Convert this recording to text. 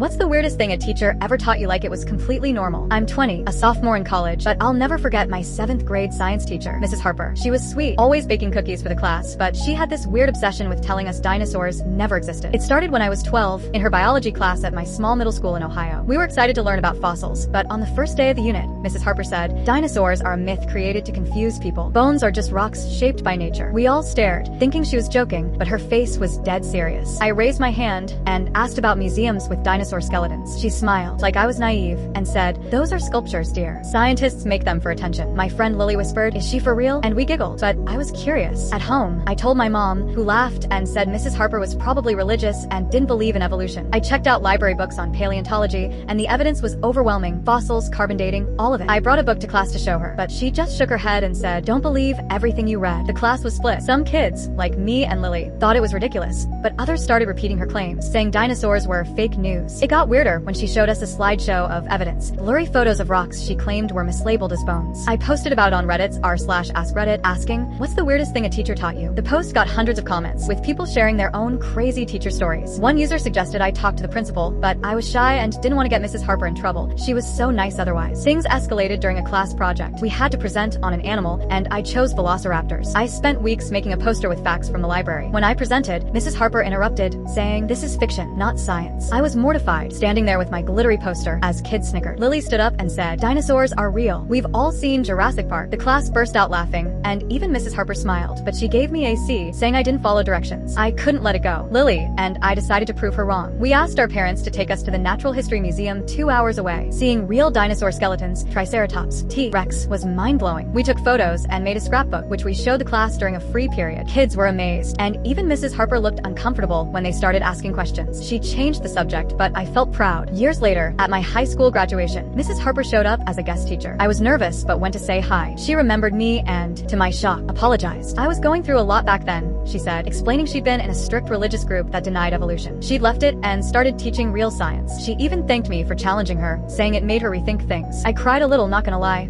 What's the weirdest thing a teacher ever taught you like it was completely normal? I'm 20, a sophomore in college, but I'll never forget my 7th grade science teacher, Mrs. Harper. She was sweet, always baking cookies for the class, but she had this weird obsession with telling us dinosaurs never existed. It started when I was 12, in her biology class at my small middle school in Ohio. We were excited to learn about fossils, but on the first day of the unit, Mrs. Harper said, "Dinosaurs are a myth created to confuse people. Bones are just rocks shaped by nature." We all stared, thinking she was joking, but her face was dead serious. I raised my hand and asked about museums with dinosaur skeletons. She smiled, like I was naive, and said, "Those are sculptures, dear. Scientists make them for attention." My friend Lily whispered, "Is she for real?" And we giggled, but I was curious. At home, I told my mom, who laughed and said Mrs. Harper was probably religious and didn't believe in evolution. I checked out library books on paleontology, and the evidence was overwhelming. Fossils, carbon dating, all of it. I brought a book to class to show her, but she just shook her head and said, "Don't believe everything you read." The class was split. Some kids, like me and Lily, thought it was ridiculous, but others started repeating her claims, saying dinosaurs were fake news. It got weirder when she showed us a slideshow of evidence. Blurry photos of rocks she claimed were mislabeled as bones. I posted about it on Reddit's r/AskReddit, asking, "What's the weirdest thing a teacher taught you?" The post got hundreds of comments, with people sharing their own crazy teacher stories. One user suggested I talk to the principal, but I was shy and didn't want to get Mrs. Harper in trouble. She was so nice otherwise. Things escalated during a class project. We had to present on an animal, and I chose velociraptors. I spent weeks making a poster with facts from the library. When I presented, Mrs. Harper interrupted, saying, "This is fiction, not science." I was mortified, standing there with my glittery poster as kids snickered. Lily stood up and said, "Dinosaurs are real. We've all seen Jurassic Park." The class burst out laughing, and even Mrs. Harper smiled, but she gave me a C, saying I didn't follow directions. I couldn't let it go. Lily and I decided to prove her wrong. We asked our parents to take us to the Natural History Museum 2 hours away. Seeing real dinosaur skeletons, Triceratops, T-Rex, was mind-blowing. We took photos and made a scrapbook, which we showed the class during a free period. Kids were amazed, and even Mrs. Harper looked uncomfortable when they started asking questions. She changed the subject, but I felt proud. Years later, at my high school graduation, Mrs. Harper showed up as a guest teacher. I was nervous, but went to say hi. She remembered me and, to my shock, apologized. "I was going through a lot back then," she said, explaining she'd been in a strict religious group that denied evolution. She'd left it and started teaching real science. She even thanked me for challenging her, saying it made her rethink things. I cried a little, not gonna lie.